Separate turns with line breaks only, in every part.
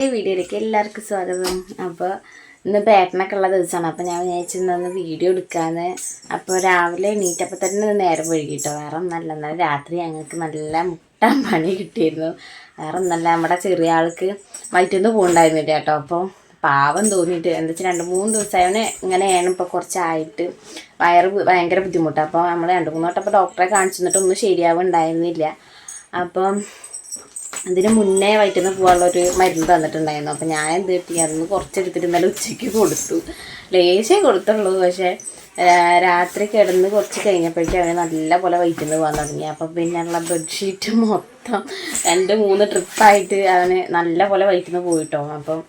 ഈ വീഡിയോയിലേക്ക് എല്ലാവർക്കും സ്വാഗതം. അപ്പോൾ ഇന്ന് ഏട്ടനൊക്കെ ഉള്ള ദിവസമാണ്. അപ്പോൾ ഞാൻ വിചാരിച്ചിരുന്നു വീഡിയോ എടുക്കാമെന്ന്. അപ്പോൾ രാവിലെ എണീറ്റപ്പോൾ തന്നെ നേരം വൈകിട്ടോ. വേറെ ഒന്നല്ല, എന്നാൽ രാത്രി ഞങ്ങൾക്ക് നല്ല മുട്ടാൻ പണി കിട്ടിയിരുന്നു. വേറെ ഒന്നല്ല, നമ്മുടെ ചെറിയ ആൾക്ക് വയറ്റിന്ന് പോകുന്നുണ്ടായിരുന്നില്ല കേട്ടോ. അപ്പോൾ പാവം തോന്നിയിട്ട് എന്താ വെച്ചാൽ 2-3 ദിവസമായി അവന് ഇങ്ങനെയാണ്. ഇപ്പോൾ കുറച്ചായിട്ട് വയറ് ഭയങ്കര ബുദ്ധിമുട്ടാണ്. അപ്പോൾ നമ്മൾ 2-3 വട്ടം ഇപ്പോൾ ഡോക്ടറെ കാണിച്ചിട്ടൊന്നും ശരിയാവുണ്ടായിരുന്നില്ല. അപ്പം അതിന് മുന്നേ വയറ്റിന്ന് പോകാനുള്ളൊരു മരുന്ന് തന്നിട്ടുണ്ടായിരുന്നു. അപ്പോൾ ഞാൻ എന്ത് കിട്ടി, അതൊന്ന് കുറച്ചെടുത്തിട്ട് ഇന്നലെ ഉച്ചയ്ക്ക് കൊടുത്തു. ലേശേ കൊടുത്തുള്ളൂ. പക്ഷേ രാത്രി കിടന്ന് കുറച്ച് കഴിഞ്ഞപ്പോഴേക്കും അവന് നല്ല പോലെ വയറ്റിന്ന് പോകാൻ തുടങ്ങി. അപ്പോൾ പിന്നെയുള്ള ബെഡ്ഷീറ്റ് മൊത്തം 2-3 ട്രിപ്പായിട്ട് അവന് നല്ല പോലെ വയറ്റിന്ന് പോയിട്ടോ. അപ്പം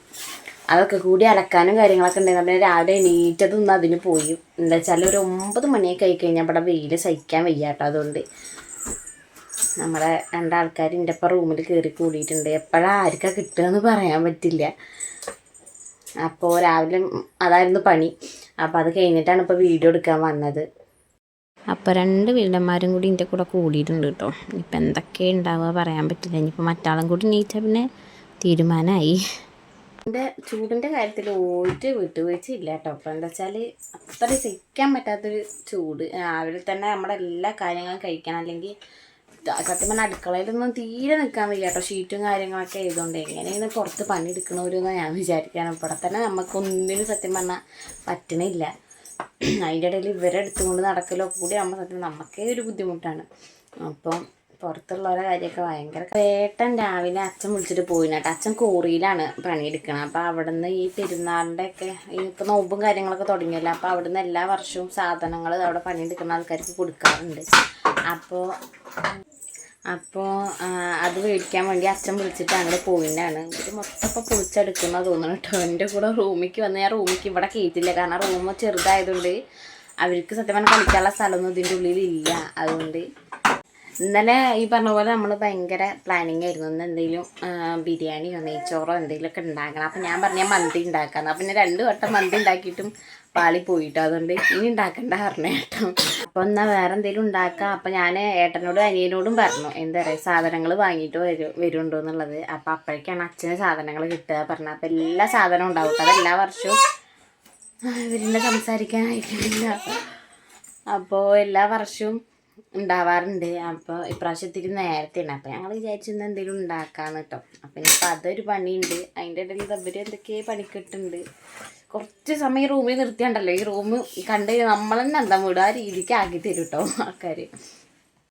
അതൊക്കെ കൂടി അലക്കാനും കാര്യങ്ങളൊക്കെ ഉണ്ടായിരുന്നു. പിന്നെ രാവിലെ എണീറ്റതൊന്നും അതിന് പോയി. എന്താ വെച്ചാൽ ഒരു 9 മണിയൊക്കെ ആയി കഴിഞ്ഞാൽ ഇവിടെ വെയിൽ സഹിക്കാൻ വയ്യ കേട്ടോ. അതുകൊണ്ട് നമ്മളെ 2 ആൾക്കാർ എൻ്റെ ഒപ്പം റൂമിൽ കയറി കൂടിയിട്ടുണ്ട്. എപ്പോഴാണ് ആർക്കാണ് കിട്ടുകയെന്ന് പറയാൻ പറ്റില്ല. അപ്പോൾ രാവിലെ അതായിരുന്നു പണി. അപ്പോൾ അത് കഴിഞ്ഞിട്ടാണ് ഇപ്പോൾ വീഡിയോ എടുക്കാൻ വന്നത്. അപ്പോൾ 2 വീട്ടന്മാരും കൂടി എൻ്റെ കൂടെ കൂടിയിട്ടുണ്ട് കേട്ടോ. ഇപ്പം എന്തൊക്കെ ഉണ്ടാവുക പറയാൻ പറ്റില്ല. ഇനിയിപ്പോൾ മറ്റാളും കൂടി എണീറ്റാൽ പിന്നെ തീരുമാനമായി. എൻ്റെ ചൂടിൻ്റെ കാര്യത്തിൽ ഒരു വിട്ടുവീഴ്ചയില്ല കേട്ടോ. അപ്പോൾ എന്താ വെച്ചാൽ അത്ര സഹിക്കാൻ പറ്റാത്തൊരു ചൂട്. രാവിലെ തന്നെ നമ്മുടെ എല്ലാ കാര്യങ്ങളും കഴിക്കണം. അല്ലെങ്കിൽ സത്യം പറഞ്ഞാൽ അടുക്കളയിലൊന്നും തീരെ നിൽക്കാൻ വയ്യ കേട്ടോ. ഷീറ്റും കാര്യങ്ങളൊക്കെ ആയതുകൊണ്ട് എങ്ങനെയാണ് പുറത്ത് പണിയെടുക്കണവരെന്ന് ഞാൻ വിചാരിക്കുകയാണ്. ഇവിടെ തന്നെ നമുക്കൊന്നിനും സത്യം പറഞ്ഞാൽ പറ്റണില്ല. അതിൻ്റെ ഇടയിൽ ഇവരെ എടുത്തുകൊണ്ട് നടക്കലോ കൂടി ആകുമ്പോൾ സത്യം നമുക്കേ ഒരു ബുദ്ധിമുട്ടാണ്. അപ്പം പുറത്തുള്ളവരെ കാര്യമൊക്കെ ഭയങ്കര. ഏട്ടൻ രാവിലെ അച്ഛൻ വിളിച്ചിട്ട് പോയിന് കേട്ടോ. അച്ഛൻ കോറിയിലാണ് പണിയെടുക്കണം. അപ്പോൾ അവിടെ നിന്ന് ഈ പെരുന്നാളിൻ്റെ ഒക്കെ ഇപ്പോൾ നോമ്പും കാര്യങ്ങളൊക്കെ തുടങ്ങിയല്ലോ. അപ്പോൾ അവിടെ നിന്ന് എല്ലാ വർഷവും സാധനങ്ങൾ അവിടെ പണിയെടുക്കുന്ന ആൾക്കാർക്ക് കൊടുക്കാറുണ്ട്. അപ്പോൾ അത് മേടിക്കാൻ വേണ്ടി അച്ഛൻ വിളിച്ചിട്ട് അങ്ങനെ പോയിട്ടാണ്. ഇവർ മൊത്തം ഇപ്പോൾ പൊളിച്ചെടുക്കുന്ന തോന്നുന്നു കേട്ടോ. എൻ്റെ കൂടെ റൂമിലേക്ക് വന്ന് ഞാൻ റൂമിലേക്ക് ഇവിടെ കയറ്റില്ല. കാരണം റൂം ചെറുതായതുകൊണ്ട് അവർക്ക് സത്യം പറഞ്ഞാൽ കളിക്കാനുള്ള സ്ഥലമൊന്നും ഇതിൻ്റെ ഉള്ളിലില്ല. അതുകൊണ്ട് ഇന്നലെ ഈ പറഞ്ഞ പോലെ നമ്മൾ ഭയങ്കര പ്ലാനിങ് ആയിരുന്നു. ഇന്ന് എന്തെങ്കിലും ബിരിയാണിയോ നെയ്ച്ചോറോ എന്തെങ്കിലുമൊക്കെ ഉണ്ടാക്കണം. അപ്പോൾ ഞാൻ പറഞ്ഞാൽ മന്തി ഉണ്ടാക്കാമെന്ന്. അപ്പം പിന്നെ 2 വട്ടം മന്തി ഉണ്ടാക്കിയിട്ടും പാളി പോയിട്ടോ. അതുകൊണ്ട് ഇനി ഉണ്ടാക്കണ്ട പറഞ്ഞു കേട്ടോ. അപ്പോൾ എന്നാൽ വേറെ എന്തെങ്കിലും ഉണ്ടാക്കാം. അപ്പോൾ ഞാൻ ഏട്ടനോടും അനിയനോടും പറഞ്ഞു എന്താ പറയുക സാധനങ്ങൾ വാങ്ങിയിട്ട് വരുന്നുണ്ടോ എന്നുള്ളത്. അപ്പോൾ അപ്പോഴേക്കാണ് അച്ഛന് സാധനങ്ങൾ കിട്ടുക പറഞ്ഞത്. അപ്പോൾ എല്ലാ സാധനവും ഉണ്ടാവും. അതെല്ലാ വർഷവും ഇവരിൻ്റെ സംസാരിക്കാനായിട്ടില്ല. അപ്പോൾ എല്ലാ വർഷവും ഉണ്ടാവാറുണ്ട്. അപ്പോൾ ഇപ്രാവശ്യത്തിരി നേരത്തെയാണ്. അപ്പോൾ ഞങ്ങൾ വിചാരിച്ചിരുന്ന എന്തെങ്കിലും ഉണ്ടാക്കാമെന്ന് കേട്ടോ. അപ്പം ഇനിയിപ്പോൾ അതൊരു പണിയുണ്ട്. അതിൻ്റെ ഇടയിൽ ഇവർ എന്തൊക്കെയോ പണിക്കിട്ടുണ്ട്. കുറച്ച് സമയം റൂമിൽ നിർത്തിയാണ്ടല്ലോ ഈ റൂം കണ്ട് നമ്മൾ തന്നെ എന്താ വിടുക ആ രീതിക്ക് ആക്കി തരും കേട്ടോ ആൾക്കാർ.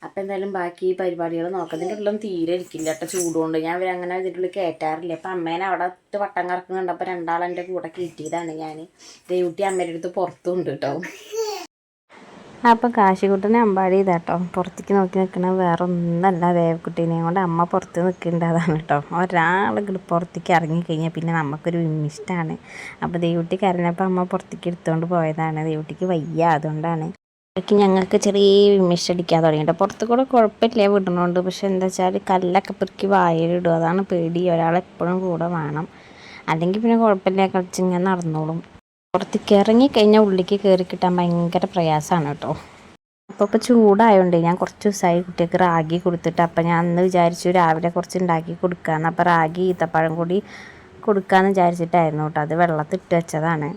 അപ്പോൾ എന്തായാലും ബാക്കി പരിപാടികൾ നോക്കാം. ഇതിൻ്റെ ഉള്ളിലും തീരെ ഇരിക്കില്ല കേട്ടോ ചൂടുകൊണ്ട്. ഞാൻ ഇവരങ്ങനെ ഇതിൻ്റെ ഉള്ളിൽ കയറ്റാറില്ല. അപ്പം അമ്മേനെ അവിടെ വട്ടം കറക്കുന്നുണ്ട്. അപ്പോൾ 2 ആൾ എൻ്റെ കൂടെ കയറ്റിയതാണ് ഞാൻ. ദേവുട്ടി അമ്മേൻ്റെ അടുത്ത് പുറത്തുണ്ട് കേട്ടോ. അപ്പോൾ കാശിക്കുട്ടനെ അമ്പാടി ഇതാട്ടോ പുറത്തേക്ക് നോക്കി നിൽക്കണത് വേറെ ഒന്നല്ല. ദേവക്കുട്ടീനെയും കൊണ്ട് അമ്മ പുറത്ത് നിൽക്കേണ്ടതാണ് കേട്ടോ. ഒരാളിങ്ങോട്ട് പുറത്തേക്ക് ഇറങ്ങിക്കഴിഞ്ഞാൽ പിന്നെ നമുക്കൊരു വിമിഷ്ടമാണ്. അപ്പോൾ ദേവുട്ടി കരഞ്ഞപ്പോൾ അമ്മ പുറത്തേക്ക് എടുത്തുകൊണ്ട് പോയതാണ്. ദേവുട്ടിക്ക് വയ്യ, അതുകൊണ്ടാണ്. അതൊക്കെ ഞങ്ങൾക്ക് ചെറിയ വിമിഷ്ടടിക്കാൻ തുടങ്ങിയിട്ട്. പുറത്ത് കൂടെ കുഴപ്പമില്ല വിടണോണ്ട്. പക്ഷെ എന്താ വെച്ചാൽ കല്ലൊക്കെ പെറുക്കി വായിലിടും. അതാണ് പേടി. ഒരാളെപ്പോഴും കൂടെ വേണം. അല്ലെങ്കിൽ പിന്നെ കുഴപ്പമില്ല, കളിച്ചിങ്ങനെ നടന്നോളും. പുറത്തേക്ക് ഇറങ്ങിക്കഴിഞ്ഞാൽ ഉള്ളിലേക്ക് കയറി കിട്ടാൻ ഭയങ്കര പ്രയാസമാണ് കേട്ടോ. അപ്പോൾ ചൂടായതുകൊണ്ട് ഞാൻ കുറച്ച് ദിവസമായി കുട്ടികൾക്ക് റാഗി കൊടുത്തിട്ട്. അപ്പം ഞാൻ അന്ന് വിചാരിച്ചു രാവിലെ കുറച്ച് ഉണ്ടാക്കി കൊടുക്കാമെന്ന്. അപ്പോൾ റാഗി ഈത്തപ്പഴം കൂടി കൊടുക്കാമെന്ന് വിചാരിച്ചിട്ടായിരുന്നു കേട്ടോ. അത് വെള്ളത്തിട്ട് വെച്ചതാണ്.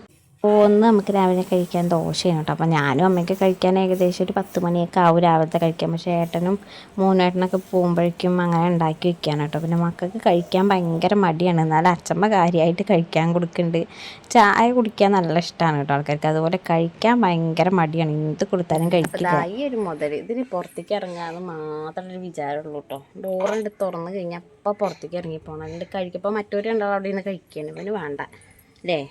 അപ്പോൾ നമുക്ക് രാവിലെ കഴിക്കാൻ ദോശയാണ് കേട്ടോ. അപ്പോൾ ഞാനും അമ്മയ്ക്ക് കഴിക്കാൻ ഏകദേശം ഒരു 10 മണിയൊക്കെ ആവും രാവിലത്തെ കഴിക്കാൻ. പക്ഷേ ഏട്ടനും മൂന്നേട്ടനൊക്കെ പോകുമ്പോഴേക്കും അങ്ങനെ ഉണ്ടാക്കി വയ്ക്കുകയാണ് കേട്ടോ. പിന്നെ മക്കൾക്ക് കഴിക്കാൻ ഭയങ്കര മടിയാണ്. എന്നാലും അച്ഛമ്മ കാര്യമായിട്ട് കഴിക്കാൻ കൊടുക്കുന്നുണ്ട്. ചായ കുടിക്കാൻ നല്ല ഇഷ്ടമാണ് കേട്ടോ ആൾക്കാർക്ക്. അതുപോലെ കഴിക്കാൻ ഭയങ്കര മടിയാണ്. എന്ത് കൊടുത്താലും കഴിക്കില്ല. ഈ ഒരു മുതൽ ഇതിന് പുറത്തേക്ക് ഇറങ്ങാമെന്ന് മാത്രമൊരു വിചാരമുള്ളൂ കേട്ടോ. ഡോറുണ്ട് തുറന്ന് കഴിഞ്ഞാൽ അപ്പോൾ പുറത്തേക്ക് ഇറങ്ങി പോകണം. എന്നിട്ട് കഴിക്കുമ്പോൾ മറ്റൊരു ഉണ്ടാവും അവിടെ നിന്ന് കഴിക്കുകയാണ്. ഇവന് വേണ്ട അല്ലേ.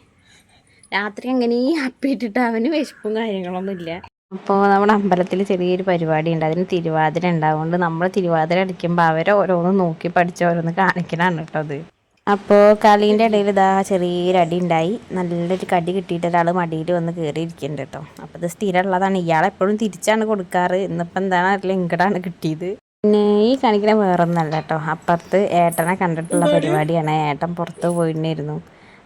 രാത്രി അങ്ങനെ അപ്പിയിട്ടിട്ട് അവന് വിശപ്പും കാര്യങ്ങളൊന്നും ഇല്ല. അപ്പോൾ നമ്മുടെ അമ്പലത്തിൽ ചെറിയൊരു പരിപാടി ഉണ്ട്. അതിന് തിരുവാതിര ഉണ്ടാവുകൊണ്ട് നമ്മൾ തിരുവാതിര അടിക്കുമ്പോൾ അവരെ ഓരോന്ന് നോക്കി പഠിച്ച് ഓരോന്ന് കാണിക്കലാണ് കേട്ടോ അത്. അപ്പോൾ കളീൻ്റെ ഇടയിൽ ഇതാ ചെറിയൊരു അടി ഉണ്ടായി. നല്ലൊരു കടി കിട്ടിയിട്ട് ഒരാൾ മടിയിൽ വന്ന് കയറിയിരിക്കുന്നുണ്ട് കേട്ടോ. അപ്പോൾ ഇത് സ്ഥിരമുള്ളതാണ്. ഇയാളെപ്പോഴും തിരിച്ചാണ് കൊടുക്കാറ്. ഇന്നിപ്പോൾ എന്താണ് അറിയില്ല, ഇങ്ങടാണ് കിട്ടിയത്. പിന്നെ ഈ കാണിക്കുന്ന വേറൊന്നല്ല കേട്ടോ. അപ്പുറത്ത് ഏട്ടനെ കണ്ടിട്ടുള്ള പരിപാടിയാണ്. ഏട്ടൻ പുറത്ത് പോയിരുന്നിരുന്നു.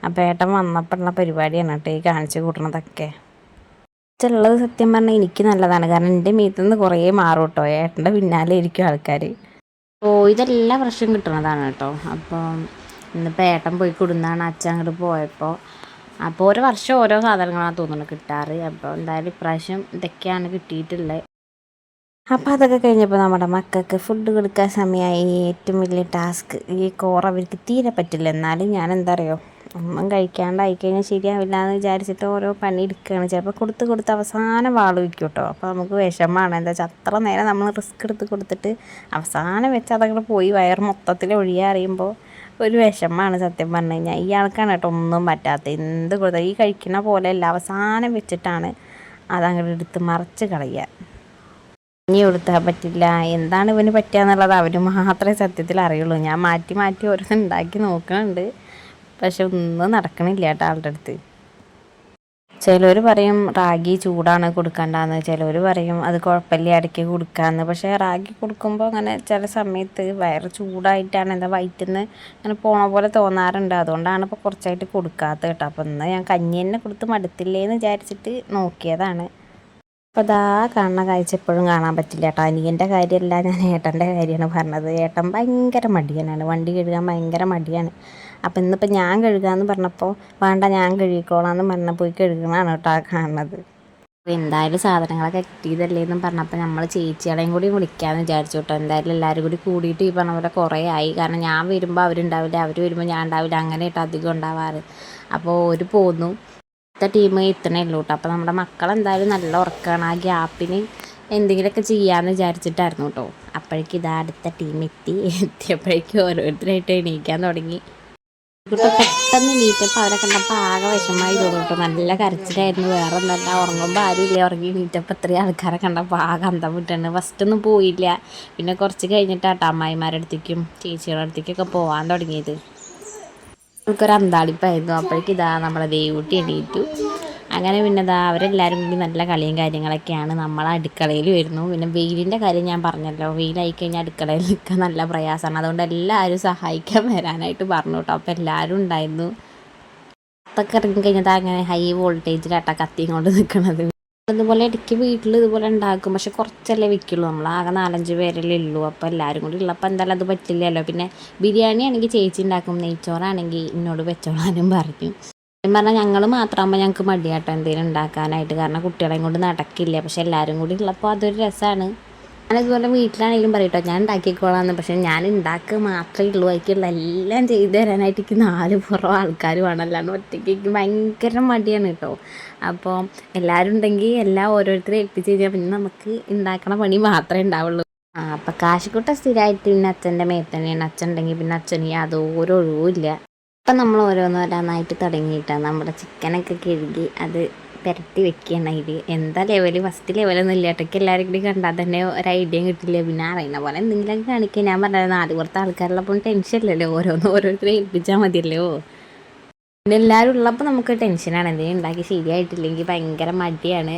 അപ്പോൾ ഏട്ടൻ വന്നപ്പോഴുള്ള പരിപാടിയാണ് കേട്ടോ ഈ കാണിച്ച് കൂട്ടണതൊക്കെ. ഉള്ളത് സത്യം പറഞ്ഞാൽ എനിക്ക് നല്ലതാണ്. കാരണം എൻ്റെ മീത്തിൽ നിന്ന് കുറേ മാറും കേട്ടോ. ഏട്ടൻ്റെ പിന്നാലെ ഇരിക്കും ആൾക്കാർ. അപ്പോൾ ഇതെല്ലാ വർഷവും കിട്ടുന്നതാണ് കേട്ടോ. അപ്പം ഇന്നിപ്പോൾ ഏട്ടൻ പോയി കൊടുന്നാണ് അച്ഛൻ അങ്ങോട്ട് പോയപ്പോൾ. അപ്പോൾ ഓരോ വർഷം ഓരോ സാധനങ്ങളാണ് തോന്നുന്നു കിട്ടാറ്. അപ്പോൾ എന്തായാലും ഇപ്രാവശ്യം ഇതൊക്കെയാണ് കിട്ടിയിട്ടുള്ളത്. അപ്പോൾ അതൊക്കെ കഴിഞ്ഞപ്പോൾ നമ്മുടെ മക്കൾക്ക് ഫുഡ് കൊടുക്കാൻ സമയമായി. ഏറ്റവും വലിയ ടാസ്ക് ഈ കോറ അവർക്ക് തീരെ പറ്റില്ല. എന്നാലും ഞാൻ എന്താ പറയുക, ഒന്നും കഴിക്കാണ്ടായിക്കഴിഞ്ഞാൽ ശരിയാവില്ല എന്ന് വിചാരിച്ചിട്ട് ഓരോ പണി എടുക്കുകയാണ്. ചിലപ്പോൾ കൊടുത്ത് അവസാനം വാള് വയ്ക്കും കേട്ടോ. അപ്പോൾ നമുക്ക് വിഷമമാണ്. എന്താ വെച്ചാൽ അത്ര നേരം നമ്മൾ റിസ്ക് എടുത്ത് കൊടുത്തിട്ട് അവസാനം വെച്ച് അതങ്ങനെ പോയി വയർ മൊത്തത്തിൽ ഒഴിയാ അറിയുമ്പോൾ ഒരു വിഷമമാണ് സത്യം പറഞ്ഞു കഴിഞ്ഞാൽ. ഇയാൾക്കാണ് കേട്ടോ ഒന്നും പറ്റാത്തത്. എന്ത് കൊടുത്താൽ ഈ കഴിക്കുന്ന പോലെയല്ല, അവസാനം വെച്ചിട്ടാണ് അതങ്ങോട്ട് എടുത്ത് മറിച്ച് കളയുക. ഇനി കൊടുത്താൽ പറ്റില്ല, എന്താണ് ഇവന് പറ്റുക എന്നുള്ളത് അവന് മാത്രമേ സത്യത്തിൽ അറിയുള്ളൂ. ഞാൻ മാറ്റി ഓരോന്ന് ഉണ്ടാക്കി നോക്കുന്നുണ്ട്, പക്ഷെ ഒന്നും നടക്കണില്ല കേട്ടോ ആളുടെ അടുത്ത്. ചിലർ പറയും റാഗി ചൂടാണ് കൊടുക്കണ്ടെന്ന്, ചിലർ പറയും അത് കുഴപ്പമില്ല ഇടയ്ക്ക് കൊടുക്കാമെന്ന്. പക്ഷേ റാഗി കൊടുക്കുമ്പോൾ അങ്ങനെ ചില സമയത്ത് വയറ് ചൂടായിട്ടാണ് എന്താ വയറ്റിൽ നിന്ന് അങ്ങനെ പോണ പോലെ തോന്നാറുണ്ട്. അതുകൊണ്ടാണ് ഇപ്പോൾ കുറച്ചായിട്ട് കൊടുക്കാത്തത് കേട്ടോ. അപ്പോൾ ഇന്ന് ഞാൻ കഞ്ഞി തന്നെ കൊടുത്ത് മടുത്തില്ലേന്ന് വിചാരിച്ചിട്ട് നോക്കിയതാണ്. അപ്പോൾ അതാ കാണുന്ന കാഴ്ച എപ്പോഴും കാണാൻ പറ്റില്ല കേട്ടോ. അനിയൻ്റെ കാര്യമല്ല, ഞാൻ ഏട്ടൻ്റെ കാര്യമാണ് പറഞ്ഞത്. ഏട്ടൻ ഭയങ്കര മടിയനാണ്, വണ്ടി കഴുകാൻ ഭയങ്കര മടിയാണ്. അപ്പോൾ ഇന്നിപ്പോൾ ഞാൻ കഴുകാമെന്ന് പറഞ്ഞപ്പോൾ വേണ്ട ഞാൻ കഴുകിക്കോളാമെന്ന് പറഞ്ഞാൽ പോയി കഴുകണമാണ് കേട്ടോ ആ കാണുന്നത്. അപ്പോൾ എന്തായാലും സാധനങ്ങളൊക്കെ കിട്ടിയതല്ലേ എന്നും പറഞ്ഞപ്പോൾ നമ്മൾ ചേച്ചികളെയും കൂടി വിളിക്കാമെന്ന് വിചാരിച്ചു കേട്ടോ. എന്തായാലും എല്ലാവരും കൂടി കൂടിയിട്ട് ഈ പറഞ്ഞ പോലെ കുറേ ആയി. കാരണം ഞാൻ വരുമ്പോൾ അവരുണ്ടാവില്ല, അവർ വരുമ്പോൾ ഞാൻ ഉണ്ടാവില്ല, അങ്ങനെ കേട്ടോ അധികം ഉണ്ടാവാറ്. അപ്പോൾ ഒരു പോന്നു അടുത്ത ടീം എത്തണേ ഉള്ളൂ കേട്ടോ. അപ്പോൾ നമ്മുടെ മക്കളെന്തായാലും നല്ല ഉറക്കമാണ്. ആ ഗ്യാപ്പിന് എന്തെങ്കിലുമൊക്കെ ചെയ്യാമെന്ന് വിചാരിച്ചിട്ടായിരുന്നു കേട്ടോ. അപ്പോഴേക്കും ഇതാ അടുത്ത ടീം എത്തിയപ്പോഴേക്കും ഓരോരുത്തരായിട്ട് എണീക്കാൻ തുടങ്ങി. പെട്ടെന്ന് എണീറ്റപ്പോൾ അവരെ കണ്ടപ്പോൾ ആകെ വിഷമമായി തോന്നും കേട്ടോ. നല്ല കരച്ചിലായിരുന്നു. വേറെ ഒന്നല്ല, ഉറങ്ങുമ്പോൾ ആരും ഇല്ല. ഉറങ്ങി എണീറ്റപ്പോൾ ഇത്രയും ആൾക്കാരെ കണ്ടപ്പോൾ ആകെ അന്തം വിട്ടാണ്. ഫസ്റ്റൊന്നും പോയില്ല, പിന്നെ കുറച്ച് കഴിഞ്ഞിട്ടാട്ടോ അമ്മായിമാരുടെ അടുത്തേക്കും ചേച്ചിയുടെ അടുത്തേക്കൊക്കെ പോകാൻ തുടങ്ങിയത്. നമുക്കൊരു അന്താളിപ്പായിരുന്നു. അപ്പോഴേക്കും ഇതാ നമ്മളെ ദേവൂട്ടി എണീറ്റു. അങ്ങനെ പിന്നെ ഇതാ അവരെല്ലാവരും കൂടി നല്ല കളിയും കാര്യങ്ങളൊക്കെയാണ്. നമ്മൾ അടുക്കളയിൽ വരുന്നു. പിന്നെ വെയിലിൻ്റെ കാര്യം ഞാൻ പറഞ്ഞല്ലോ, വെയിലായി കഴിഞ്ഞാൽ അടുക്കളയിൽ നിൽക്കാൻ നല്ല പ്രയാസമാണ്. അതുകൊണ്ട് എല്ലാവരും സഹായിക്കാൻ വരാനായിട്ട് പറഞ്ഞു കേട്ടോ. അപ്പോൾ എല്ലാവരും ഉണ്ടായിരുന്നു. അതൊക്കെ ഇറങ്ങിക്കഴിഞ്ഞാൽ അങ്ങനെ ഹൈ വോൾട്ടേജിലാട്ടോ കത്തിയും കൊണ്ട് നിൽക്കണത്. അതുപോലെ ഇടയ്ക്ക് വീട്ടിൽ ഇതുപോലെ ഉണ്ടാക്കും, പക്ഷെ കുറച്ചല്ലേ വെക്കുള്ളൂ. നമ്മൾ ആകെ 4-5 പേരല്ലേ ഉള്ളൂ. അപ്പോൾ എല്ലാവരും കൂടി ഉള്ളപ്പോൾ എന്തായാലും അത് പറ്റില്ലല്ലോ. പിന്നെ ബിരിയാണി ആണെങ്കിൽ ചേച്ചി ഉണ്ടാക്കും, നെയ്ച്ചോറാണെങ്കിൽ എന്നോട് വെച്ചോളാനും പറഞ്ഞു. പറഞ്ഞാൽ ഞങ്ങൾ മാത്രമാകുമ്പോൾ ഞങ്ങൾക്ക് മടിയാട്ടോ എന്തെങ്കിലും ഉണ്ടാക്കാനായിട്ട്, കാരണം കുട്ടികളെയും കൊണ്ട് നടക്കില്ല. പക്ഷെ എല്ലാവരും കൂടി ഉള്ളപ്പോൾ അതൊരു രസമാണ്. ഞാനിതുപോലെ വീട്ടിലാണെങ്കിലും പറയട്ടോ ഞാൻ ഉണ്ടാക്കിക്കോളാമെന്ന്. പക്ഷെ ഞാൻ ഉണ്ടാക്കുക മാത്രമേ ഉള്ളൂ, അതിക്കുള്ള എല്ലാം ചെയ്തു തരാനായിട്ട് എനിക്ക് 4 പുറം ആൾക്കാർ വേണം. അല്ലാണ്ട് ഒറ്റയ്ക്ക് എനിക്ക് ഭയങ്കര മടിയാണ് കേട്ടോ. അപ്പോൾ എല്ലാവരും ഉണ്ടെങ്കിൽ എല്ലാം ഓരോരുത്തരെ ഏൽപ്പിച്ച് കഴിഞ്ഞാൽ പിന്നെ നമുക്ക് ഉണ്ടാക്കണ പണി മാത്രമേ ഉണ്ടാവുള്ളൂ. അപ്പം കാശിക്കൂട്ട സ്ഥിരമായിട്ട് പിന്നെ അച്ഛൻ്റെ മേത്തന്നെയാണ്. അച്ഛൻ ഉണ്ടെങ്കിൽ പിന്നെ അച്ഛന് യാതൊരു ഒഴിവില്ല. അപ്പം നമ്മൾ ഓരോന്നോരോന്നായിട്ട് തുടങ്ങിയിട്ടാണ്. നമ്മുടെ ചിക്കനൊക്കെ കഴുകി അത് പുരട്ടി വെക്കുകയാണ്. അതിൽ എന്താ ലെവല്, ഫസ്റ്റ് ലെവലൊന്നും ഇല്ല കേട്ടോ. എല്ലാവരും കൂടി കണ്ടാൽ തന്നെ ഒരു ഐഡിയ കിട്ടില്ല. പിന്നെ അറിയുന്ന പോലെ എന്തെങ്കിലുമൊക്കെ കാണിക്കുക. ഞാൻ പറഞ്ഞത് 4 പുറത്തെ ആൾക്കാരുള്ളപ്പോൾ ടെൻഷൻ ഇല്ലല്ലോ, ഓരോരുത്തരെ ഏൽപ്പിച്ചാൽ മതിയല്ലോ. പിന്നെ എല്ലാവരും ഉള്ളപ്പോൾ നമുക്ക് ടെൻഷനാണ്. എന്തെങ്കിലും ഉണ്ടാക്കി ശരിയായിട്ടില്ലെങ്കിൽ ഭയങ്കര മടിയാണ്.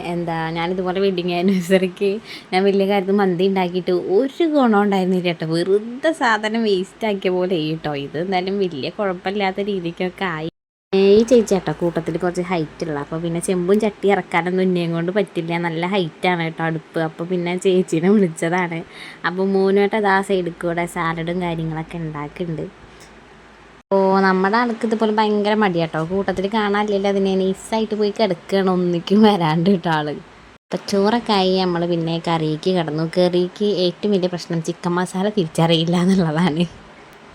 ഞാനിതുപോലെ വെഡിങ് ആനിവേഴ്സറിക്ക് ഞാൻ വലിയ കാര്യത്തിൽ മന്തി ഉണ്ടാക്കിയിട്ട് ഒരു ഗുണം ഉണ്ടായിരുന്നില്ല കേട്ടോ. വെറുതെ സാധനം വേസ്റ്റ് ആക്കിയ പോലെ കേട്ടോ. ഇത് എന്തായാലും വലിയ കുഴപ്പമില്ലാത്ത രീതിക്കൊക്കെ ആയി. ഈ ചേച്ചി കേട്ടോ കൂട്ടത്തിൽ കുറച്ച് ഹൈറ്റ് ഉള്ള, അപ്പോൾ പിന്നെ ചെമ്പും ചട്ടി ഇറക്കാനൊന്നും ഇന്നേം കൊണ്ട് പറ്റില്ല, നല്ല ഹൈറ്റാണ് കേട്ടോ അടുപ്പ്. അപ്പോൾ പിന്നെ ചേച്ചീനെ വിളിച്ചതാണ്. അപ്പോൾ മൂന്നുമായിട്ട് അതാ സൈഡിൽ കൂടെ സാലഡും കാര്യങ്ങളൊക്കെ ഉണ്ടാക്കുന്നുണ്ട്. അപ്പോൾ നമ്മുടെ ആൾക്ക് ഇതുപോലെ ഭയങ്കര മടിയാട്ടോ, കൂട്ടത്തിൽ കാണാനില്ലല്ലോ, അതിനെ നൈസായിട്ട് പോയി കിടക്കുകയാണ്, ഒന്നിക്കും വരാണ്ട് കേട്ടോ ആള്. അപ്പോൾ ചോറൊക്കെ ആയി നമ്മൾ പിന്നെ കറിക്ക് കിടന്നു. കറിക്ക് ഏറ്റവും വലിയ പ്രശ്നം ചിക്കൻ മസാല തിരിച്ചറിയില്ല എന്നുള്ളതാണ്.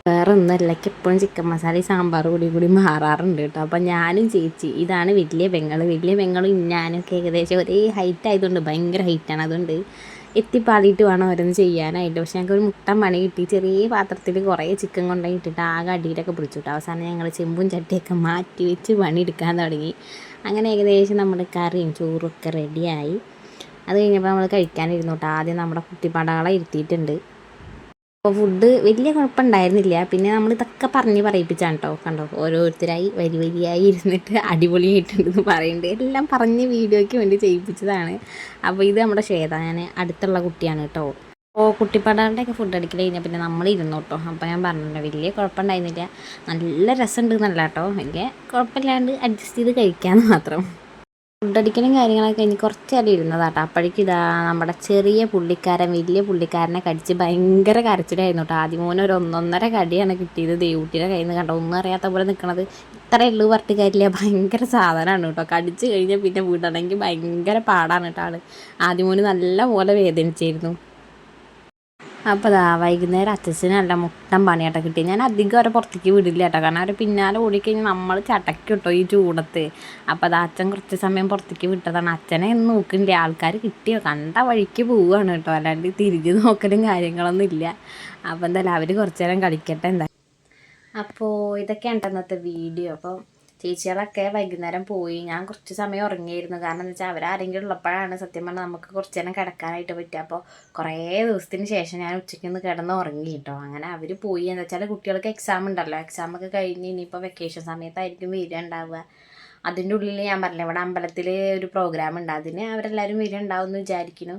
വേറെ ഒന്നുമല്ല, എപ്പോഴും ചിക്കൻ മസാല സാമ്പാർ കൂടി മാറാറുണ്ട് കേട്ടോ. അപ്പോൾ ഞാനും ചേച്ചി ഇതാണ് വലിയ പെങ്ങളും ഞാനൊക്കെ ഏകദേശം ഒരേ ഹൈറ്റ് ആയതുകൊണ്ട് ഭയങ്കര ഹൈറ്റാണ്. അതുകൊണ്ട് എത്തിപ്പാടിയിട്ട് വേണം ഓരോന്ന് ചെയ്യാനായിട്ട്. പക്ഷെ ഞങ്ങൾക്ക് ഒരു മുട്ടൻ പണി കിട്ടി. ചെറിയ പാത്രത്തിൽ കുറേ ചിക്കൻ കൊണ്ടുപോയി ഇട്ടിട്ട് ആകെ അടിയിലൊക്കെ പിടിച്ചു കിട്ടും. അവസാനം ഞങ്ങൾ ചെമ്പും ചട്ടിയൊക്കെ മാറ്റി വെച്ച് പണിയെടുക്കാൻ തുടങ്ങി. അങ്ങനെ ഏകദേശം നമ്മുടെ കറിയും ചോറും ഒക്കെ റെഡിയായി. അത് കഴിഞ്ഞപ്പോൾ നമ്മൾ കഴിക്കാനിരുന്നു കേട്ടോ. ആദ്യം നമ്മുടെ കുട്ടിപ്പടകളെ ഇരുത്തിയിട്ടുണ്ട്. അപ്പോൾ ഫുഡ് വലിയ കുഴപ്പമുണ്ടായിരുന്നില്ല. പിന്നെ നമ്മൾ ഇതൊക്കെ പറയിപ്പിച്ചാണ് കേട്ടോ. കണ്ടോ ഓരോരുത്തരായി വരിയായി ഇരുന്നിട്ട് അടിപൊളിയായിട്ടുണ്ടെന്ന് പറയുന്നുണ്ട്. എല്ലാം പറഞ്ഞ് വീഡിയോയ്ക്ക് വേണ്ടി ചെയ്യിപ്പിച്ചതാണ്. അപ്പോൾ ഇത് നമ്മുടെ ശ്വേത, ഞാൻ അടുത്തുള്ള കുട്ടിയാണ് കേട്ടോ. അപ്പോൾ കുട്ടിപ്പടകളുടെയൊക്കെ ഫുഡ് അടിക്കൽ കഴിഞ്ഞാൽ പിന്നെ നമ്മൾ ഇരുന്നു കേട്ടോ. അപ്പോൾ ഞാൻ പറഞ്ഞില്ല വലിയ കുഴപ്പമുണ്ടായിരുന്നില്ല, നല്ല രസമുണ്ട് എന്നല്ല കേട്ടോ, വലിയ കുഴപ്പമില്ലാണ്ട് അഡ്ജസ്റ്റ് ചെയ്ത് കഴിക്കാമെന്ന് മാത്രം. ഫുഡടിക്കലും കാര്യങ്ങളൊക്കെ കഴിഞ്ഞ് കുറച്ച് നേരം ഇരുന്നതാട്ടോ. അപ്പോഴേക്കും ഇതാ നമ്മുടെ ചെറിയ പുള്ളിക്കാരൻ വലിയ പുള്ളിക്കാരനെ കടിച്ച് ഭയങ്കര കരച്ചിലായിരുന്നു കേട്ടോ. ആദ്യം മോനെ ഒരു 1.5 കടിയാണ് കിട്ടിയത്. ദേവൂട്ടിയുടെ കയ്യിൽ നിന്ന് കണ്ടോ, ഒന്നും അറിയാത്ത പോലെ നിൽക്കണത്. ഇത്രയേ ഉള്ളൂ പറഞ്ഞിട്ട് കാര്യമില്ല, ഭയങ്കര സാധനമാണ് കേട്ടോ. കടിച്ച് കഴിഞ്ഞാൽ പിന്നെ വിടണമെങ്കിൽ ഭയങ്കര പാടാണ് കേട്ടോ. ആൾ ആദ്യം മോന് നല്ല പോലെ വേദനിച്ചായിരുന്നു. അപ്പോൾ അതാ വൈകുന്നേരം അച്ഛനല്ല മുട്ടൻ പണിയാട്ടോ കിട്ടി. ഞാൻ അധികം അവരെ പുറത്തേക്ക് വിടില്ല കേട്ടോ, കാരണം അവർ പിന്നാലെ ഓടിക്കഴിഞ്ഞാൽ നമ്മൾ ചടയ്ക്കും കേട്ടോ ഈ ചൂടത്ത്. അപ്പോൾ അത് അച്ഛൻ കുറച്ച് സമയം പുറത്തേക്ക് വിട്ടതാണ്. അച്ഛനെ ഒന്നും നോക്കുന്നില്ല, ആൾക്കാർ കിട്ടിയോ കണ്ട വഴിക്ക് പോവുകയാണ് കേട്ടോ, അല്ലാണ്ട് തിരിഞ്ഞ് നോക്കലും കാര്യങ്ങളൊന്നും ഇല്ല. അപ്പോൾ എന്തായാലും അവർ കുറച്ച് നേരം കളിക്കട്ടെ എന്താ. അപ്പോൾ ഇതൊക്കെയാണ് ഇന്നത്തെ വീഡിയോ. അപ്പോൾ ചേച്ചികളൊക്കെ വൈകുന്നേരം പോയി. ഞാൻ കുറച്ച് സമയം ഉറങ്ങിയിരുന്നു, കാരണം എന്താ വെച്ചാൽ അവരാരെങ്കിലും ഉള്ളപ്പോഴാണ് സത്യം പറഞ്ഞാൽ നമുക്ക് കുറച്ച് നേരം കിടക്കാനായിട്ട് പറ്റുക. അപ്പോൾ കുറേ ദിവസത്തിന് ശേഷം ഞാൻ ഉച്ചയ്ക്കൊന്ന് കിടന്ന് ഉറങ്ങി കേട്ടോ. അങ്ങനെ അവർ പോയി. എന്താ വെച്ചാൽ കുട്ടികൾക്ക് എക്സാം ഉണ്ടല്ലോ, എക്സാമൊക്കെ കഴിഞ്ഞ് ഇനിയിപ്പോൾ വെക്കേഷൻ സമയത്തായിരിക്കും വരിക ഉണ്ടാവുക. അതിൻ്റെ ഉള്ളിൽ ഞാൻ പറഞ്ഞില്ല, ഇവിടെ അമ്പലത്തിൽ ഒരു പ്രോഗ്രാം ഉണ്ട്, അതിന് അവരെല്ലാവരും വരിക ഉണ്ടാവും എന്ന് വിചാരിക്കുന്നു.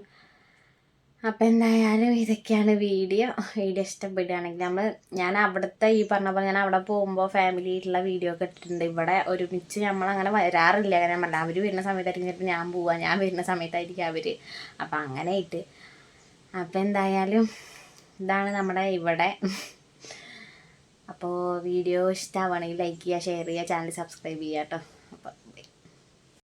അപ്പോൾ എന്തായാലും ഇതൊക്കെയാണ് വീഡിയോ ഇഷ്ടപ്പെടുകയാണെങ്കിൽ ഞാൻ അവിടുത്തെ ഈ പറഞ്ഞ പോലെ ഞാൻ അവിടെ പോകുമ്പോൾ ഫാമിലി ആയിട്ടുള്ള വീഡിയോ ഒക്കെ ഇട്ടിട്ടുണ്ട്. ഇവിടെ ഒരുമിച്ച് നമ്മളങ്ങനെ വരാറില്ല, കാരണം പറഞ്ഞാൽ അവർ വരുന്ന സമയത്തായിരിക്കും ചിലപ്പോൾ ഞാൻ പോവുക, ഞാൻ വരുന്ന സമയത്തായിരിക്കും അവർ. അപ്പോൾ അങ്ങനെ ആയിട്ട് അപ്പോൾ എന്തായാലും ഇതാണ് നമ്മുടെ ഇവിടെ. അപ്പോൾ വീഡിയോ ഇഷ്ടമാവുകയാണെങ്കിൽ ലൈക്ക് ചെയ്യുക, ഷെയർ ചെയ്യുക, ചാനൽ സബ്സ്ക്രൈബ് ചെയ്യുക കേട്ടോ.